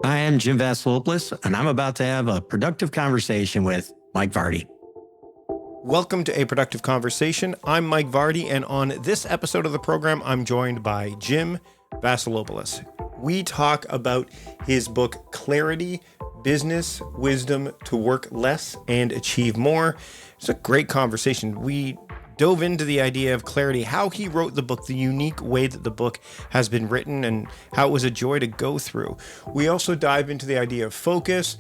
I am Jim Vaselopulos, and I'm about to have a productive conversation with Mike Vardy. Welcome to A Productive Conversation. I'm Mike Vardy, and on this episode of the program, I'm joined by Jim Vaselopulos. We talk about his book, Clarity, Business Wisdom to Work Less and Achieve More. It's a great conversation. We dove into the idea of clarity, how he wrote the book, the unique way that the book has been written, and how it was a joy to go through. We also dive into the idea of focus,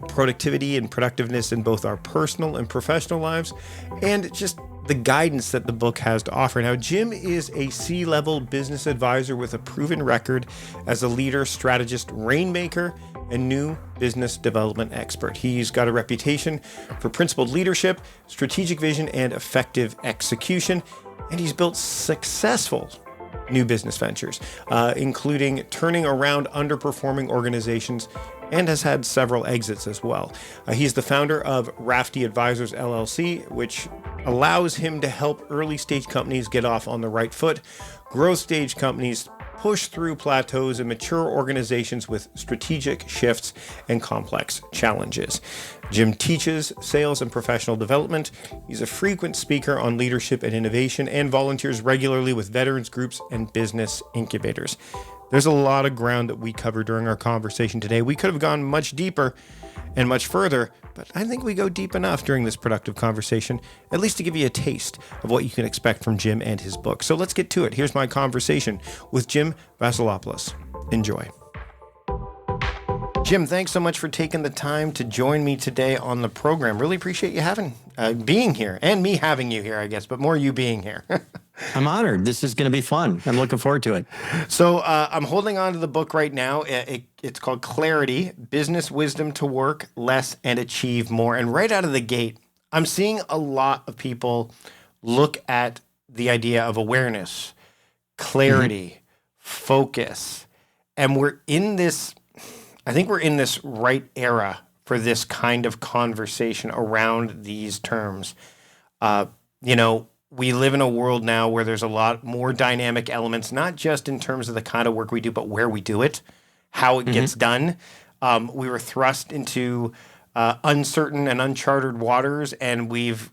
productivity, and productiveness in both our personal and professional lives, and just the guidance that the book has to offer. Now, Jim is a C-level business advisor with a proven record as a leader, strategist, rainmaker, and new business development expert. He's got a reputation for principled leadership, strategic vision, and effective execution, and he's built successful new business ventures, including turning around underperforming organizations, and has had several exits as well. He's the founder of Rafty Advisors LLC, which allows him to help early stage companies get off on the right foot, growth stage companies push through plateaus, and mature organizations with strategic shifts and complex challenges. Jim teaches sales and professional development. He's a frequent speaker on leadership and innovation, and volunteers regularly with veterans groups and business incubators. There's a lot of ground that we cover during our conversation today. We could have gone much deeper and much further, but I think we go deep enough during this productive conversation, at least to give you a taste of what you can expect from Jim and his book. So let's get to it. Here's my conversation with Jim Vaselopulos. Enjoy. Jim, thanks so much for taking the time to join me today on the program. Really appreciate you being here, and me having you here, I guess, but more you being here. I'm honored. This is going to be fun. I'm looking forward to it. So I'm holding on to the book right now. It's called Clarity, Business Wisdom to Work Less and Achieve More. And right out of the gate, I'm seeing a lot of people look at the idea of awareness, clarity, focus. And I think we're in this right era for this kind of conversation around these terms. We live in a world now where there's a lot more dynamic elements, not just in terms of the kind of work we do, but where we do it, how it gets done. We were thrust into uncertain and uncharted waters, and we've,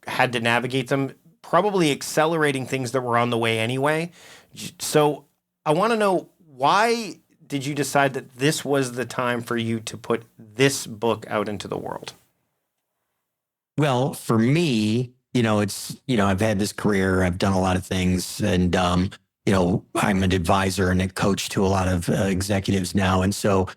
had to navigate them, probably accelerating things that were on the way anyway. So I want to know, why did you decide that this was the time for you to put this book out into the world? Well, for me, I've had this career, I've done a lot of things, and, I'm an advisor and a coach to a lot of executives now. And so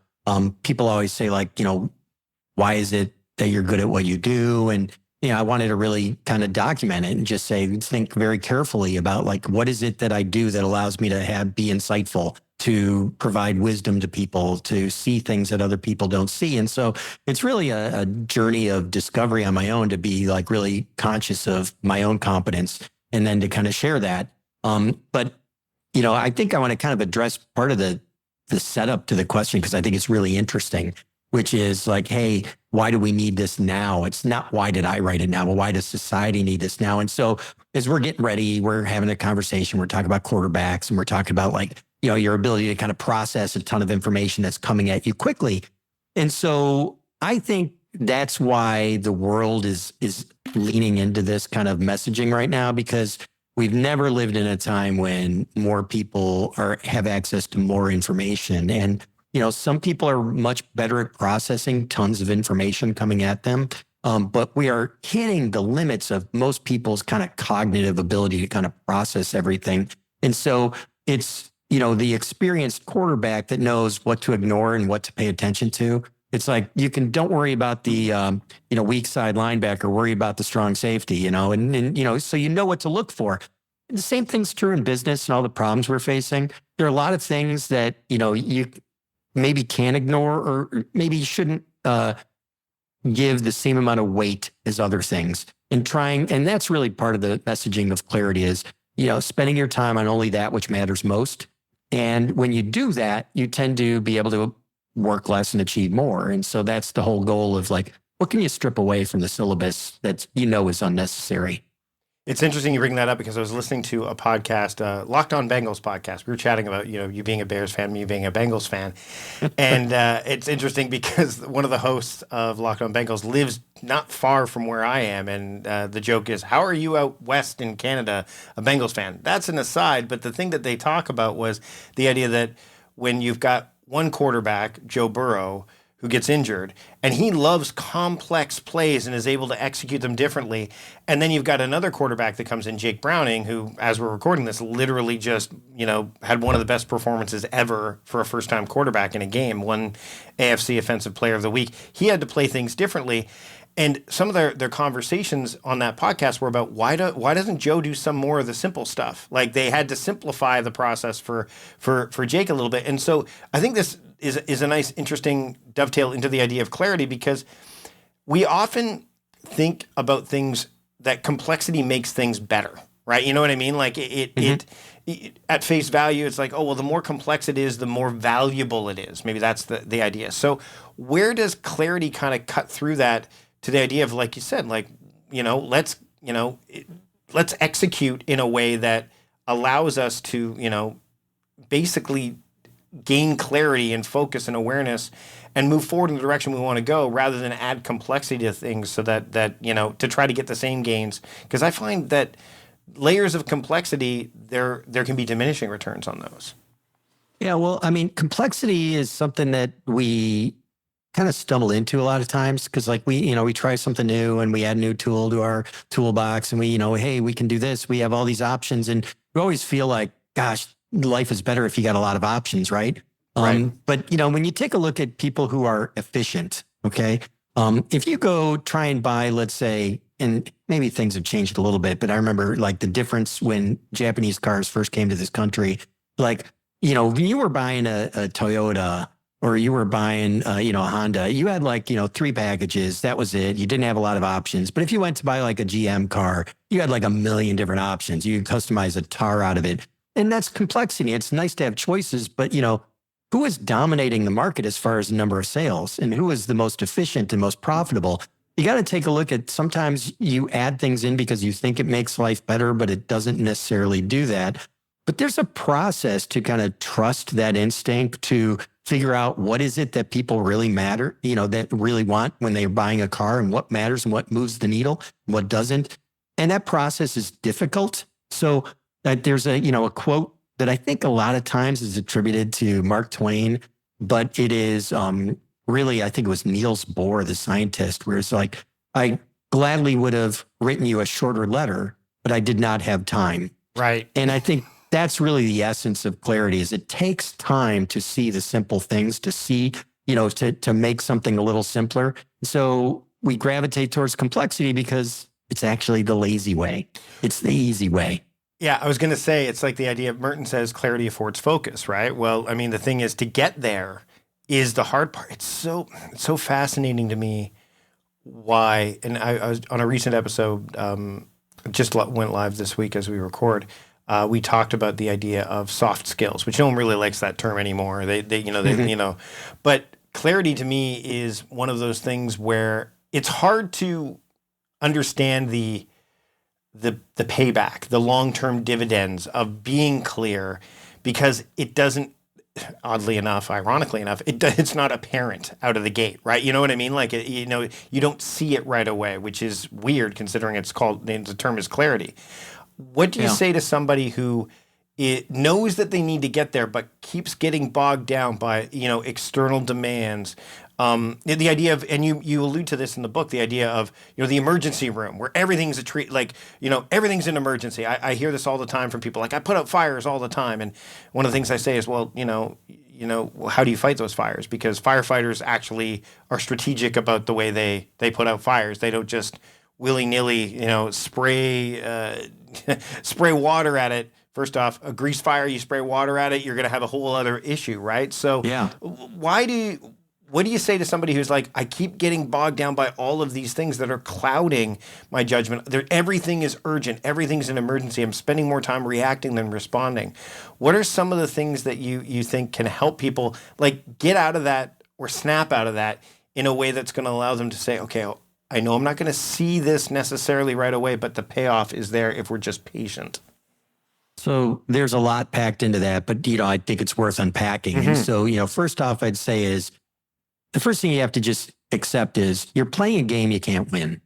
people always say, why is it that you're good at what you do? And, I wanted to really kind of document it and just think very carefully about what is it that I do that allows me to be insightful, to provide wisdom to people, to see things that other people don't see. And so it's really a journey of discovery on my own, to be really conscious of my own competence, and then to kind of share that. But I think I want to kind of address part of the setup to the question, because I think it's really interesting, which is hey, why do we need this now? It's not why did I write it now, but why does society need this now? And so as we're getting ready, we're having a conversation, we're talking about quarterbacks, and we're talking about your ability to kind of process a ton of information that's coming at you quickly. And so I think that's why the world is leaning into this kind of messaging right now, because we've never lived in a time when more people have access to more information. And, some people are much better at processing tons of information coming at them. But we are hitting the limits of most people's kind of cognitive ability to kind of process everything. And so it's, the experienced quarterback that knows what to ignore and what to pay attention to. It's don't worry about the, weak side linebacker, worry about the strong safety, and so you know what to look for. The same thing's true in business and all the problems we're facing. There are a lot of things that, you maybe can ignore, or maybe you shouldn't give the same amount of weight as other things. And that's really part of the messaging of clarity is, spending your time on only that which matters most. And when you do that, you tend to be able to work less and achieve more. And so that's the whole goal of what can you strip away from the syllabus that is unnecessary? It's interesting you bring that up because I was listening to a podcast, Locked On Bengals podcast. We were chatting about, you being a Bears fan, me being a Bengals fan. And it's interesting because one of the hosts of Locked On Bengals lives not far from where I am. And the joke is, how are you out west in Canada, a Bengals fan? That's an aside. But the thing that they talk about was the idea that when you've got one quarterback, Joe Burrow, who gets injured, and he loves complex plays and is able to execute them differently. And then you've got another quarterback that comes in, Jake Browning, who, as we're recording this, literally just, had one of the best performances ever for a first-time quarterback in a game, won AFC Offensive Player of the Week. He had to play things differently. And some of their conversations on that podcast were about why doesn't Joe do some more of the simple stuff? Like, they had to simplify the process for Jake a little bit. And so I think this is a nice, interesting dovetail into the idea of clarity, because we often think about things that complexity makes things better, right? You know what I mean? Like it at face value, it's like, oh, well, the more complex it is, the more valuable it is. Maybe that's the idea. So where does clarity kind of cut through that to the idea of, like you said, like, let's execute in a way that allows us to, basically gain clarity and focus and awareness and move forward in the direction we want to go, rather than add complexity to things so that to try to get the same gains. Because I find that layers of complexity, there can be diminishing returns on those. Yeah, well, I mean, complexity is something that we kind of stumble into a lot of times, because like we try something new and we add a new tool to our toolbox, and we, hey, we can do this. We have all these options, and we always feel like, gosh, life is better if you got a lot of options, right? Right. But when you take a look at people who are efficient, okay, if you go try and buy, let's say, and maybe things have changed a little bit, but I remember like the difference when Japanese cars first came to this country. Like, when you were buying a Toyota, or you were buying, a Honda, you had like, 3 packages. That was it. You didn't have a lot of options. But if you went to buy like a GM car, you had like a million different options. You could customize a tar out of it. And that's complexity. It's nice to have choices, but who is dominating the market as far as the number of sales, and who is the most efficient and most profitable? You got to take a look at, sometimes you add things in because you think it makes life better, but it doesn't necessarily do that. But there's a process to kind of trust that instinct to figure out what is it that people really matter, that really want when they're buying a car, and what matters and what moves the needle and what doesn't. And that process is difficult. So there's a quote that I think a lot of times is attributed to Mark Twain, but it is really, I think it was Niels Bohr, the scientist, where it's like, I gladly would have written you a shorter letter, but I did not have time. Right. And I think that's really the essence of clarity, is it takes time to see the simple things, to see, to make something a little simpler. So we gravitate towards complexity because it's actually the lazy way. It's the easy way. Yeah, I was going to say, it's like the idea of, Merton says, clarity affords focus, right? Well, I mean, the thing is, to get there is the hard part. It's so fascinating to me why, and I was on a recent episode, just went live this week as we record. We talked about the idea of soft skills, which no one really likes that term anymore. But clarity to me is one of those things where it's hard to understand the payback, the long-term dividends of being clear, because it doesn't, oddly enough, ironically enough, it's not apparent out of the gate, right? You know what I mean? Like, you don't see it right away, which is weird considering the term is clarity. What do you say to somebody who knows that they need to get there, but keeps getting bogged down by, external demands? The idea of, and you allude to this in the book, the idea of, the emergency room, where everything's everything's an emergency. I hear this all the time from people, like, I put out fires all the time. And one of the things I say is, well, how do you fight those fires? Because firefighters actually are strategic about the way they put out fires. They don't just willy-nilly, spray water at it. First off, a grease fire, you spray water at it, you're going to have a whole other issue, right? So what do you say to somebody who's like, I keep getting bogged down by all of these things that are clouding my judgment? Everything is urgent. Everything's an emergency. I'm spending more time reacting than responding. What are some of the things that you think can help people like get out of that or snap out of that in a way that's going to allow them to say, okay, I know I'm not going to see this necessarily right away, but the payoff is there if we're just patient. So there's a lot packed into that, but I think it's worth unpacking. And so, first off, I'd say is the first thing you have to just accept is you're playing a game you can't win.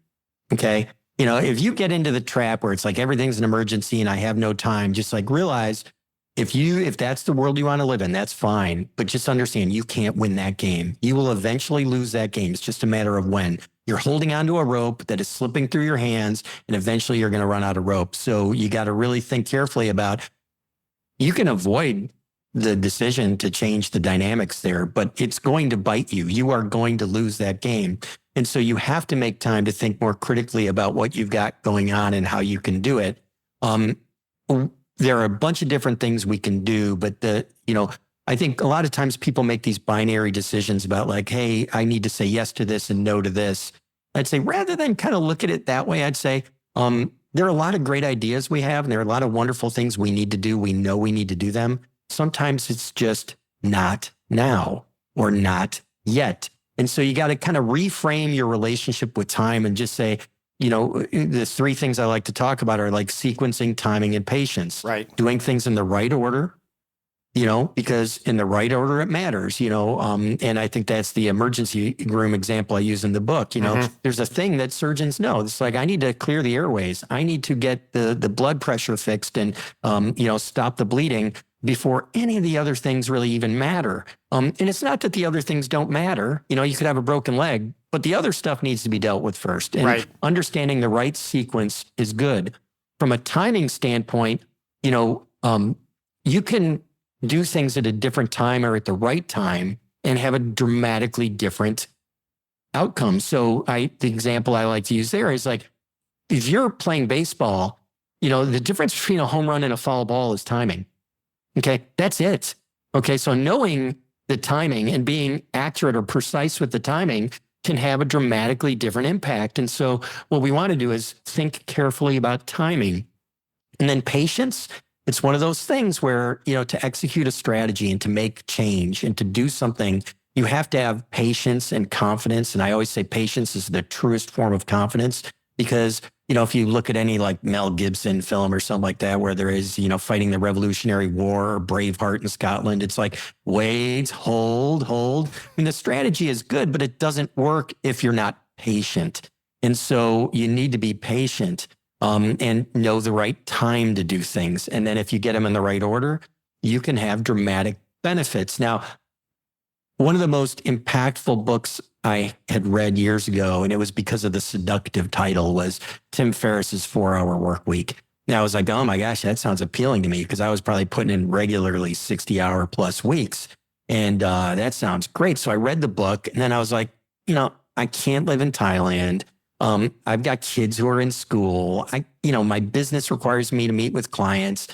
Okay. If you get into the trap where it's like everything's an emergency and I have no time, just like realize if that's the world you want to live in, that's fine. But just understand you can't win that game. You will eventually lose that game. It's just a matter of when. You're holding onto a rope that is slipping through your hands, and eventually you're going to run out of rope. So you got to really think carefully about, you can avoid the decision to change the dynamics there, but it's going to bite you. You are going to lose that game. And so you have to make time to think more critically about what you've got going on and how you can do it. There are a bunch of different things we can do, but I think a lot of times people make these binary decisions about like, hey, I need to say yes to this and no to this. I'd say rather than kind of look at it that way, I'd say there are a lot of great ideas we have, and there are a lot of wonderful things we need to do. We know we need to do them. Sometimes it's just not now or not yet. And so you got to kind of reframe your relationship with time and just say, the three things I like to talk about are like sequencing, timing, and patience. Right. Doing things in the right order, because in the right order, it matters, and I think that's the emergency room example I use in the book. There's a thing that surgeons know. It's like, I need to clear the airways. I need to get the blood pressure fixed and, stop the bleeding before any of the other things really even matter. And it's not that the other things don't matter. You could have a broken leg, but the other stuff needs to be dealt with first. And understanding the right sequence is good. From a timing standpoint, you can do things at a different time or at the right time and have a dramatically different outcome. So the example I like to use there is like, if you're playing baseball, the difference between a home run and a foul ball is timing. Okay, that's it. Okay, so knowing the timing and being accurate or precise with the timing can have a dramatically different impact. And so what we want to do is think carefully about timing. And then patience, it's one of those things where, to execute a strategy and to make change and to do something, you have to have patience and confidence. And I always say patience is the truest form of confidence, because if you look at any like Mel Gibson film or something like that, where there is, fighting the Revolutionary War or Braveheart in Scotland, it's like, wait, hold. I mean, the strategy is good, but it doesn't work if you're not patient. And so you need to be patient and know the right time to do things. And then if you get them in the right order, you can have dramatic benefits. Now, one of the most impactful books I had read years ago, and it was because of the seductive title, was Tim Ferriss's 4-Hour Work Week. And I was like, oh my gosh, that sounds appealing to me, because I was probably putting in regularly 60-hour plus weeks. And that sounds great. So I read the book, and then I was like, I can't live in Thailand. I've got kids who are in school. My business requires me to meet with clients.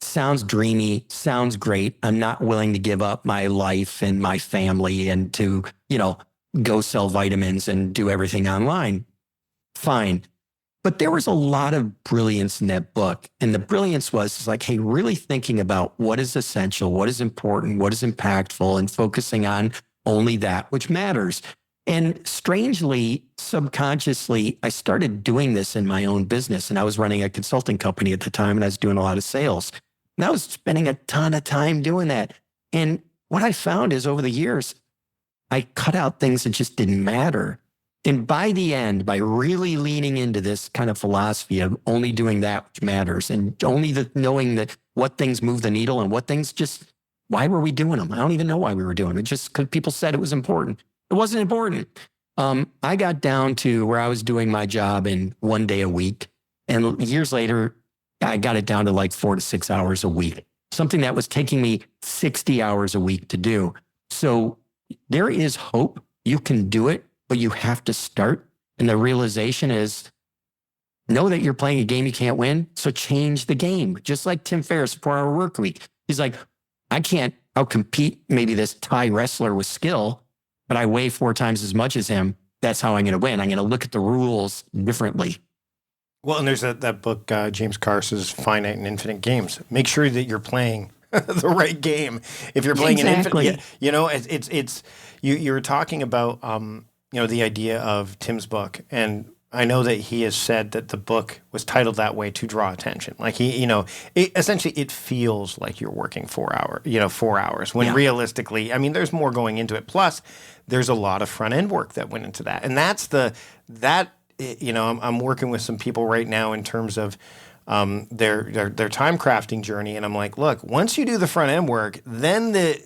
Sounds dreamy, sounds great. I'm not willing to give up my life and my family and to, go sell vitamins and do everything online. Fine. But there was a lot of brilliance in that book. And the brilliance was like, hey, really thinking about what is essential, what is important, what is impactful, and focusing on only that which matters. And strangely, subconsciously, I started doing this in my own business. And I was running a consulting company at the time, and I was doing a lot of sales. And I was spending a ton of time doing that. And what I found is over the years, I cut out things that just didn't matter. And by the end, by really leaning into this kind of philosophy of only doing that which matters, and only knowing that what things move the needle and what things just, why were we doing them? I don't even know why we were doing it. Just because people said it was important. It wasn't important. I got down to where I was doing my job in 1 day a week. And years later, I got it down to like 4 to 6 hours a week, something that was taking me 60 hours a week to do. So there is hope. You can do it, but you have to start. And the realization is, know that you're playing a game you can't win. So change the game. Just like Tim Ferriss, 4-Hour Work Week. He's like, I can't outcompete maybe this Thai wrestler with skill, but I weigh 4 times as much as him. That's how I'm going to win. I'm going to look at the rules differently. Well, and there's that book, James Carson's Finite and Infinite Games. Make sure that you're playing the right game. If you're playing an infinite, you were talking about the idea of Tim's book, and I know that he has said that the book was titled that way to draw attention. Like essentially it feels like you're working 4 hours when realistically, I mean, there's more going into it. Plus there's a lot of front end work that went into that. And I'm working with some people right now in terms of their time crafting journey. And I'm like, look, once you do the front end work, then the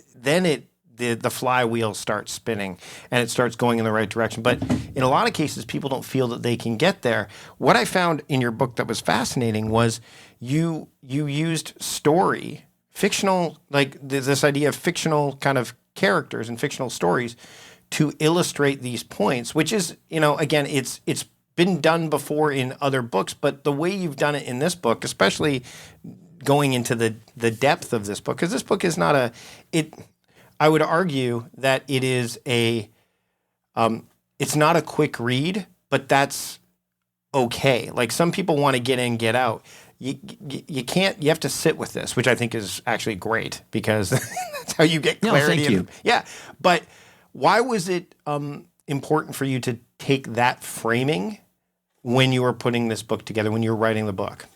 flywheel starts spinning and it starts going in the right direction. But in a lot of cases, people don't feel that they can get there. What I found in your book that was fascinating was you used story, fictional, like this idea of fictional kind of characters and fictional stories to illustrate these points, which is, again, it's been done before in other books, but the way you've done it in this book, especially going into the depth of this book, because this book is not I would argue that it is it's not a quick read, but that's okay. Like some people want to get in, get out. You can't, you have to sit with this, which I think is actually great because that's how you get clarity. No, thank you. Yeah. But why was it important for you to take that framing when you were putting this book together, when you were writing the book?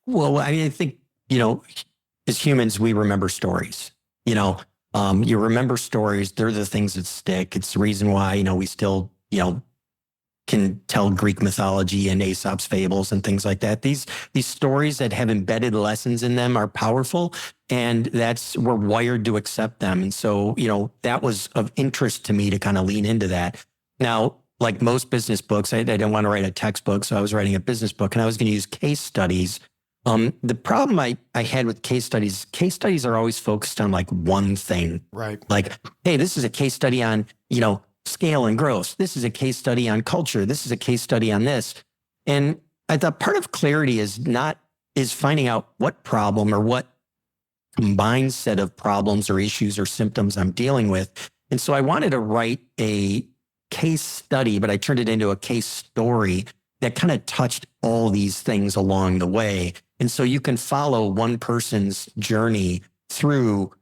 Well, I think, as humans, we remember stories. You remember stories. They're the things that stick. It's the reason why, we still, can tell Greek mythology and Aesop's fables and things like that. These stories that have embedded lessons in them are powerful, and we're wired to accept them. And so, that was of interest to me to kind of lean into that. Now, like most business books, I didn't want to write a textbook, so I was writing a business book, and I was going to use case studies. The problem I had with case studies are always focused on like one thing. Right. Like, hey, this is a case study on, scale and growth. This is a case study on culture. This is a case study on this. And I thought part of clarity is finding out what problem or what combined set of problems or issues or symptoms I'm dealing with. And so I wanted to write a case study, but I turned it into a case story that kind of touched all these things along the way. And so you can follow one person's journey through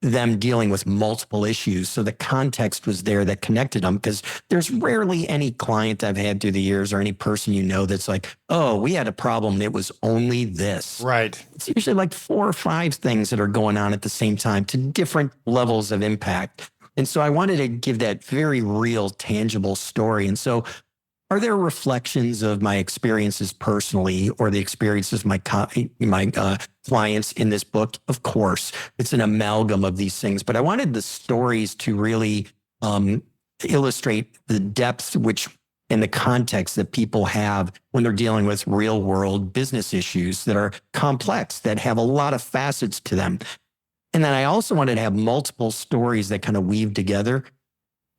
them dealing with multiple issues. So the context was there that connected them, because there's rarely any client I've had through the years or any person that's like, oh, we had a problem. It was only this. Right. It's usually like 4 or 5 things that are going on at the same time to different levels of impact. And so I wanted to give that very real, tangible story. And so are there reflections of my experiences personally or the experiences of my clients in this book? Of course, it's an amalgam of these things, but I wanted the stories to really illustrate the depth and the context that people have when they're dealing with real world business issues that are complex, that have a lot of facets to them. And then I also wanted to have multiple stories that kind of weave together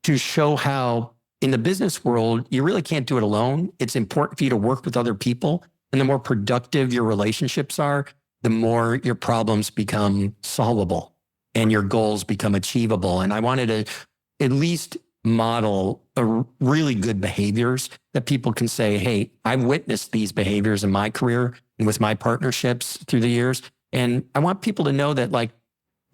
to show how in the business world, you really can't do it alone. It's important for you to work with other people. And the more productive your relationships are, the more your problems become solvable and your goals become achievable. And I wanted to at least model really good behaviors that people can say, hey, I've witnessed these behaviors in my career and with my partnerships through the years. And I want people to know that, like,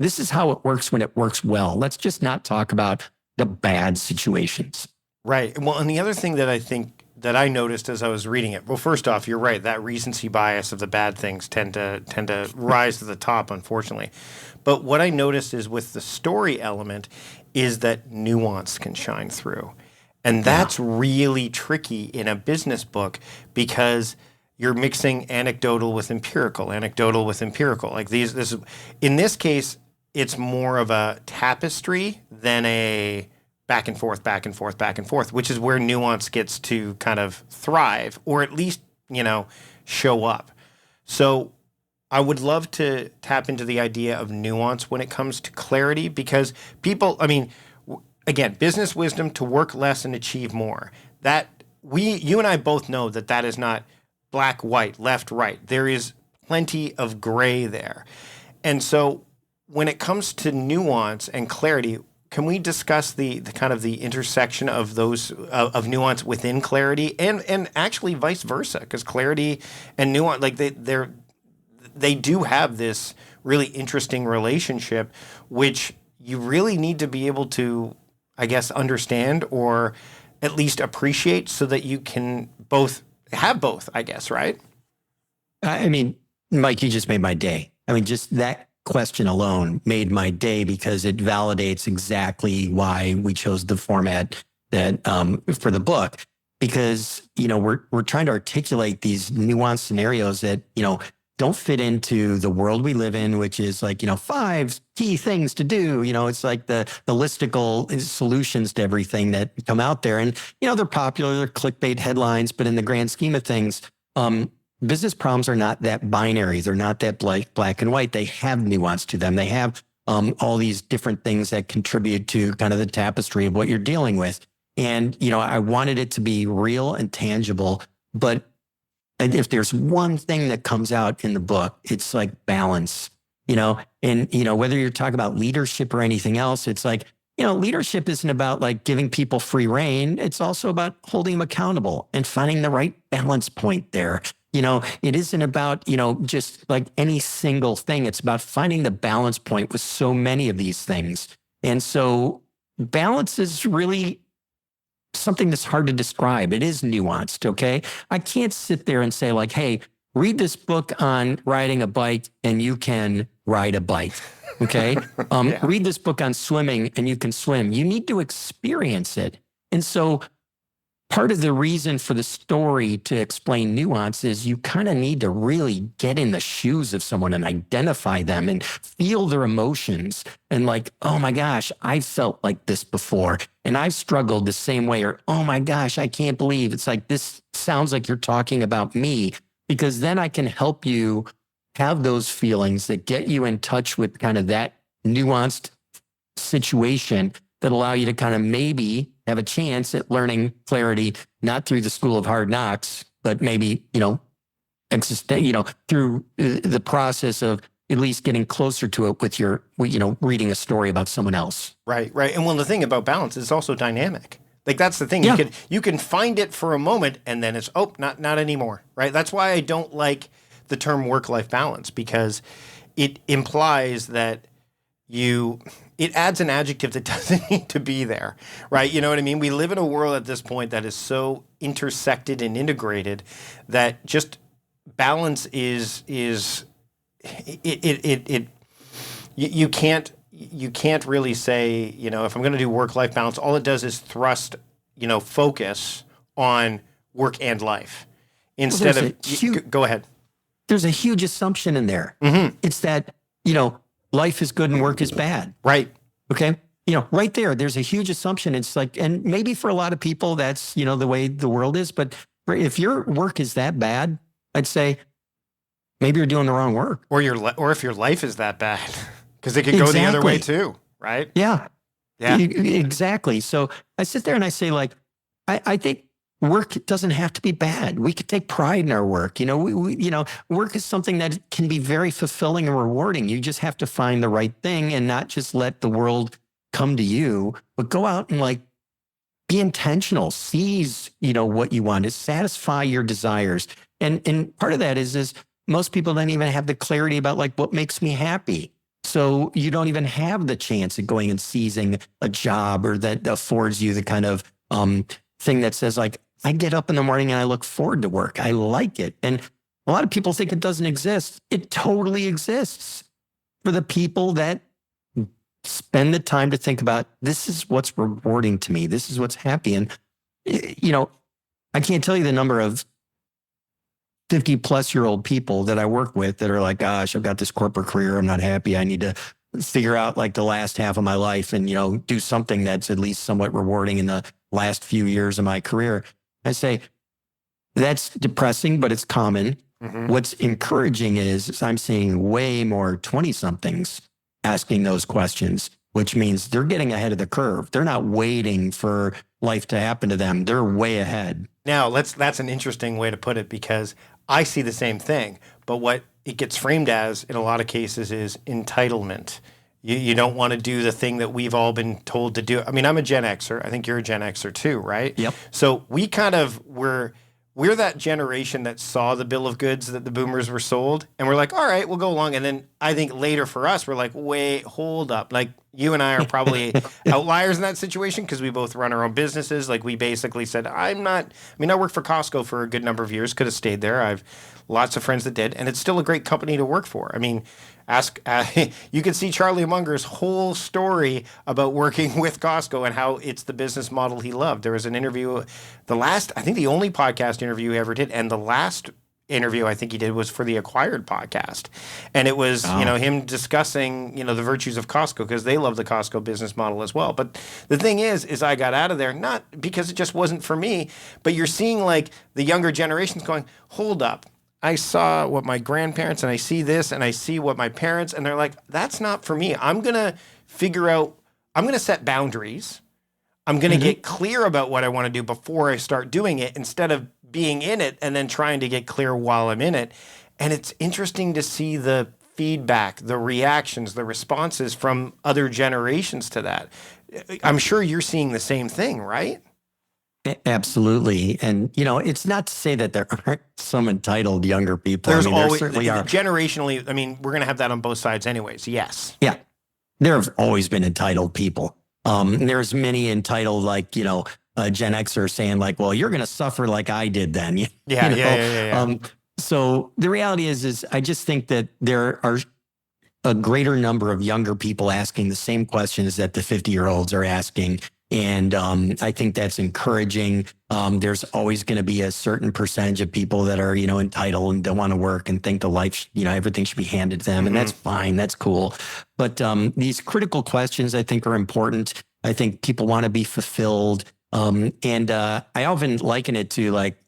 this is how it works when it works well. Let's just not talk about the bad situations. Right. Well, and the other thing that I think that I noticed as I was reading it, well, first off, you're right. That recency bias of the bad things tend to rise to the top, unfortunately. But what I noticed is with the story element is that nuance can shine through. And that's really tricky in a business book because you're mixing anecdotal with empirical. Like in this case, it's more of a tapestry than a back and forth, which is where nuance gets to kind of thrive or at least, show up. So I would love to tap into the idea of nuance when it comes to clarity, because people, again, business wisdom to work less and achieve more. You and I both know that is not black, white, left, right. There is plenty of gray there. And so when it comes to nuance and clarity, can we discuss the kind of the intersection of those of nuance within clarity and actually vice versa? Because clarity and nuance, like they do have this really interesting relationship, which you really need to be able to, I guess, understand or at least appreciate so that you can both have both, I guess, right? I mean, Mike, you just made my day. I mean, just that question alone made my day because it validates exactly why we chose the format that for the book. Because we're trying to articulate these nuanced scenarios that don't fit into the world we live in, which is like 5 key things to do. It's like the listicle solutions to everything that come out there, and they're popular, they're clickbait headlines, but in the grand scheme of things, business problems are not that binary. They're not that black and white. They have nuance to them. They have all these different things that contribute to kind of the tapestry of what you're dealing with. And, I wanted it to be real and tangible. But if there's one thing that comes out in the book, it's like balance, and, whether you're talking about leadership or anything else, it's like, leadership isn't about like giving people free rein. It's also about holding them accountable and finding the right balance point there. It isn't about, just like any single thing. It's about finding the balance point with so many of these things. And so balance is really something that's hard to describe. It is nuanced, okay? I can't sit there and say like, hey, read this book on riding a bike and you can ride a bike, okay? Read this book on swimming and you can swim. You need to experience it. And so part of the reason for the story to explain nuance is you kind of need to really get in the shoes of someone and identify them and feel their emotions and like, oh my gosh, I felt like this before and I've struggled the same way, or oh my gosh, I can't believe it's like, this sounds like you're talking about me, because then I can help you have those feelings that get you in touch with kind of that nuanced situation that allow you to kind of maybe have a chance at learning clarity, not through the school of hard knocks, but maybe, through the process of at least getting closer to it with your, reading a story about someone else. Right. And the thing about balance is it's also dynamic. Like that's the thing. Yeah. You can find it for a moment and then it's, not anymore. Right. That's why I don't like the term work-life balance, because it implies that it adds an adjective that doesn't need to be there, right? You know what I mean? We live in a world at this point that is so intersected and integrated that just balance you can't really say, if I'm going to do work-life balance, all it does is thrust, focus on work and life instead of go ahead. There's a huge assumption in there. Mm-hmm. It's that, life is good and work is bad. Right. Okay. Right there's a huge assumption. It's like, and maybe for a lot of people, that's, the way the world is. But if your work is that bad, I'd say maybe you're doing the wrong work. Or if your life is that bad, because it could go the other way too. Right. Yeah. Exactly. So I sit there and I say like, I think work doesn't have to be bad. We could take pride in our work. Work is something that can be very fulfilling and rewarding. You just have to find the right thing and not just let the world come to you, but go out and like be intentional, seize, what you want, to satisfy your desires. And part of that is most people don't even have the clarity about like what makes me happy. So you don't even have the chance of going and seizing a job or that affords you the kind of thing that says like, I get up in the morning and I look forward to work. I like it. And a lot of people think it doesn't exist. It totally exists for the people that spend the time to think about, this is what's rewarding to me. This is what's happy. And, I can't tell you the number of 50-plus-year-old people that I work with that are like, gosh, I've got this corporate career. I'm not happy. I need to figure out like the last half of my life and, do something that's at least somewhat rewarding in the last few years of my career. I say, that's depressing, but it's common. Mm-hmm. What's encouraging is I'm seeing way more 20-somethings asking those questions, which means they're getting ahead of the curve. They're not waiting for life to happen to them. They're way ahead. Now, that's an interesting way to put it, because I see the same thing. But what it gets framed as in a lot of cases is entitlement. You don't want to do the thing that we've all been told to do. I mean, I'm a Gen Xer. I think you're a Gen Xer too, right? Yep. So we kind of we're we're that generation that saw the bill of goods that the boomers were sold, and we're like, all right, we'll go along. And then I think later for us, we're like, wait, hold up. Like you and I are probably outliers in that situation because we both run our own businesses. Like we basically said, I worked for Costco for a good number of years, could have stayed there. I've lots of friends that did, and it's still a great company to work for. I mean, you can see Charlie Munger's whole story about working with Costco and how it's the business model he loved. There was an interview, I think the only podcast interview he ever did, and the last interview I think he did was for the Acquired podcast. And it was, him discussing, the virtues of Costco because they love the Costco business model as well. But the thing is I got out of there, not because it just wasn't for me, but you're seeing like the younger generations going, hold up. I saw what my grandparents, and I see this, and I see what my parents, and they're like, that's not for me. I'm going to set boundaries. I'm going to get clear about what I want to do before I start doing it instead of being in it and then trying to get clear while I'm in it. And it's interesting to see the feedback, the reactions, the responses from other generations to that. I'm sure you're seeing the same thing, right? Absolutely. And, it's not to say that there aren't some entitled younger people. There certainly are. Generationally, we're going to have that on both sides anyways. Yes. Yeah. There have always been entitled people. There's many entitled, like, Gen Xers saying like, well, you're going to suffer like I did then. Yeah. So the reality is I just think that there are a greater number of younger people asking the same questions that the 50-year-olds are asking. And I think that's encouraging. There's always going to be a certain percentage of people that are, entitled and don't want to work and think the life, everything should be handed to them. And that's fine. That's cool. But these critical questions, I think, are important. I think people want to be fulfilled. And I often liken it to like,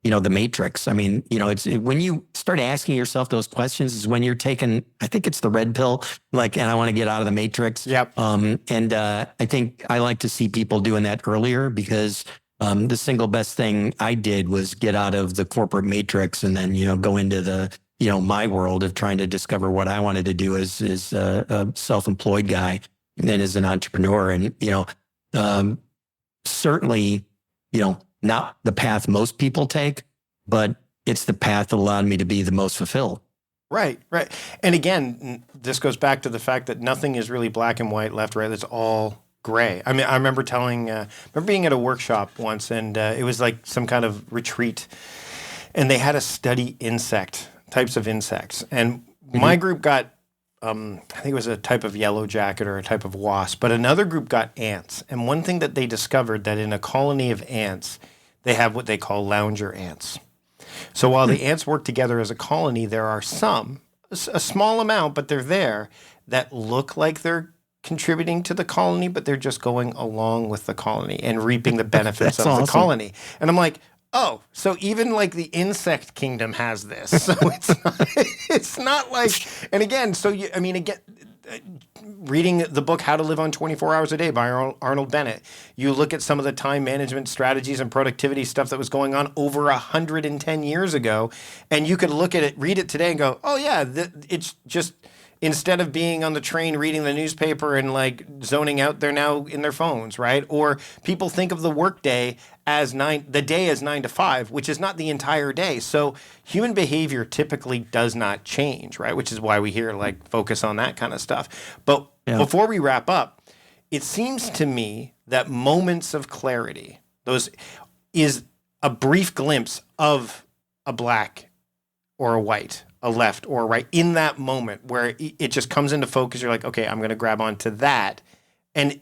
the Matrix. I mean, it's when you start asking yourself those questions is when you're taking, I think it's the red pill, like, and I want to get out of the Matrix. Yep. And I think I like to see people doing that earlier because the single best thing I did was get out of the corporate Matrix and then, go into the, my world of trying to discover what I wanted to do as a self-employed guy and then as an entrepreneur. And, certainly, not the path most people take, but it's the path that allowed me to be the most fulfilled. Right. And again, this goes back to the fact that nothing is really black and white, left, right. It's all gray. I mean, I remember being at a workshop once, and it was like some kind of retreat, and they had us study types of insects. And my group got, I think it was a type of yellow jacket or a type of wasp, but another group got ants. And one thing that they discovered that in a colony of ants, they have what they call lounger ants. So while the ants work together as a colony, there are some, a small amount, but they're there, that look like they're contributing to the colony, but they're just going along with the colony and reaping the benefits of the colony. And I'm like, oh, so even like the insect kingdom has this. So it's not like, and again, reading the book, How to Live on 24 Hours a Day by Arnold Bennett, you look at some of the time management strategies and productivity stuff that was going on over 110 years ago, and you could look at it, read it today and go, oh yeah, it's just, instead of being on the train reading the newspaper and like zoning out, they're now in their phones, right? Or people think of the workday as the day as 9 to 5, which is not the entire day. So human behavior typically does not change, right? Which is why we hear like focus on that kind of stuff. But before we wrap up, it seems to me that moments of clarity, those is a brief glimpse of a black or a white, a left or a right in that moment where it just comes into focus. You're like, okay, I'm going to grab onto that and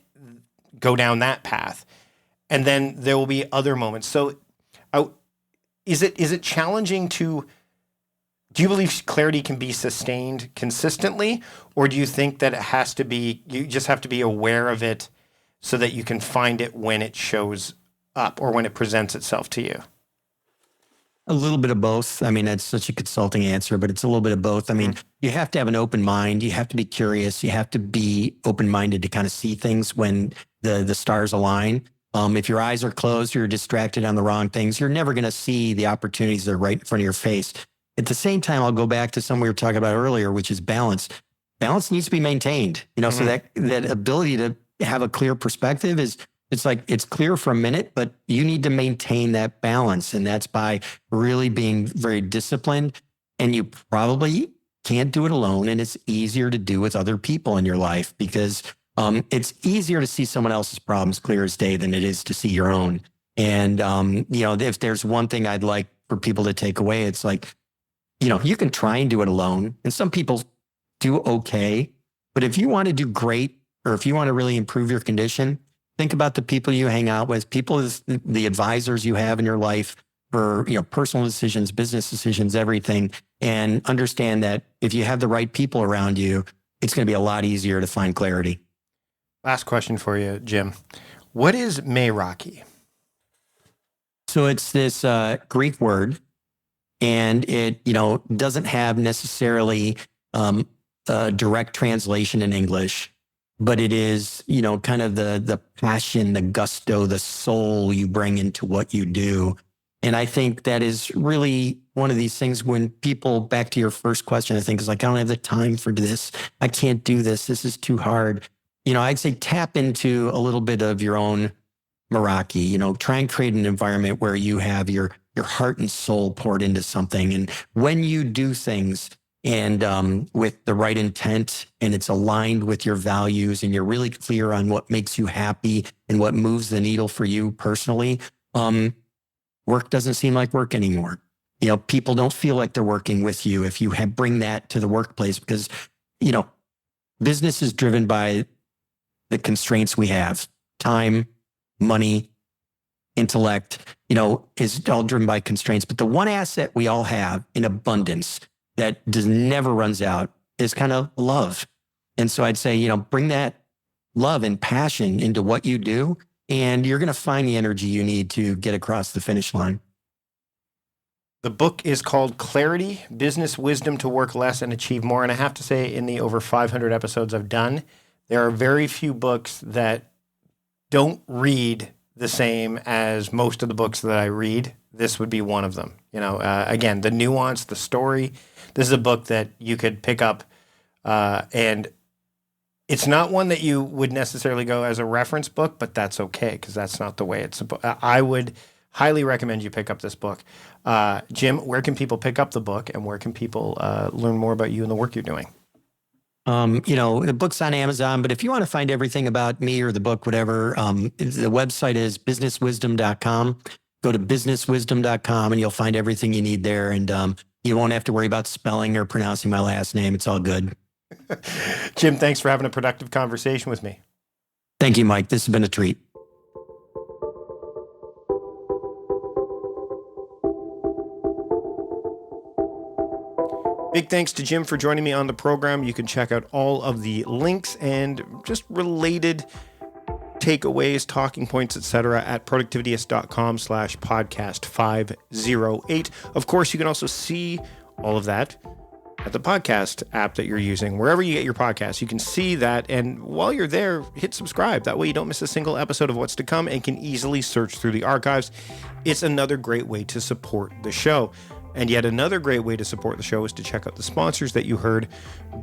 go down that path. And then there will be other moments. So is it challenging do you believe clarity can be sustained consistently? Or do you think that you just have to be aware of it so that you can find it when it shows up or when it presents itself to you? A little bit of both. I mean, that's such a consulting answer, but it's a little bit of both. I mean, you have to have an open mind. You have to be curious. You have to be open-minded to kind of see things when the stars align. If your eyes are closed, you're distracted on the wrong things, you're never going to see the opportunities that are right in front of your face. At the same time, I'll go back to something we were talking about earlier, which is balance. Balance needs to be maintained, so that ability to have a clear perspective is it's like it's clear for a minute, but you need to maintain that balance. And that's by really being very disciplined. And you probably can't do it alone. And it's easier to do with other people in your life because it's easier to see someone else's problems clear as day than it is to see your own. And, if there's one thing I'd like for people to take away, it's like, you can try and do it alone. And some people do okay. But if you want to do great, or if you want to really improve your condition, think about the people you hang out with, the advisors you have in your life for, personal decisions, business decisions, everything. And understand that if you have the right people around you, it's going to be a lot easier to find clarity. Last question for you, Jim. What is Meraki? So it's this Greek word, and it, doesn't have necessarily a direct translation in English, but it is, kind of the passion, the gusto, the soul you bring into what you do. And I think that is really one of these things when people, back to your first question, I think is like, I don't have the time for this. I can't do this. This is too hard. I'd say tap into a little bit of your own Meraki, try and create an environment where you have your heart and soul poured into something. And when you do things and with the right intent and it's aligned with your values and you're really clear on what makes you happy and what moves the needle for you personally, work doesn't seem like work anymore. People don't feel like they're working with you if you bring that to the workplace because, business is driven by the constraints we have, time, money, intellect, is all driven by constraints. But the one asset we all have in abundance that never runs out is kind of love. And so I'd say, bring that love and passion into what you do, and you're going to find the energy you need to get across the finish line. The book is called Clarity, Business Wisdom to Work Less and Achieve More. And I have to say, in the over 500 episodes I've done, there are very few books that don't read the same as most of the books that I read. This would be one of them. Again, the nuance, the story. This is a book that you could pick up, and it's not one that you would necessarily go as a reference book, but that's okay because that's not the way it's. I would highly recommend you pick up this book. Jim, where can people pick up the book, and where can people learn more about you and the work you're doing? The book's on Amazon, but if you want to find everything about me or the book, whatever, the website is businesswisdom.com. Go to businesswisdom.com and you'll find everything you need there. And you won't have to worry about spelling or pronouncing my last name. It's all good. Jim, thanks for having a productive conversation with me. Thank you, Mike. This has been a treat. Big thanks to Jim for joining me on the program. You can check out all of the links and just related takeaways, talking points, etc. at productivityist.com/podcast 508. Of course, you can also see all of that at the podcast app that you're using. Wherever you get your podcasts, you can see that. And while you're there, hit subscribe. That way you don't miss a single episode of what's to come and can easily search through the archives. It's another great way to support the show. And yet another great way to support the show is to check out the sponsors that you heard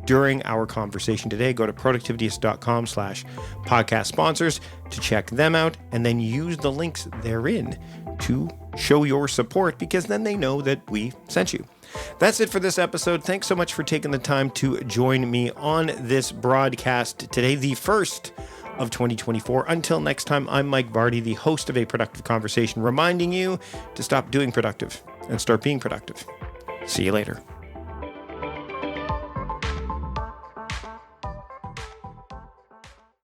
during our conversation today. Go to productivityist.com/podcast sponsors to check them out, and then use the links therein to show your support, because then they know that we sent you. That's it for this episode. Thanks so much for taking the time to join me on this broadcast today, the first of 2024. Until next time, I'm Mike Vardy, the host of A Productive Conversation, reminding you to stop doing productive and start being productive. See you later.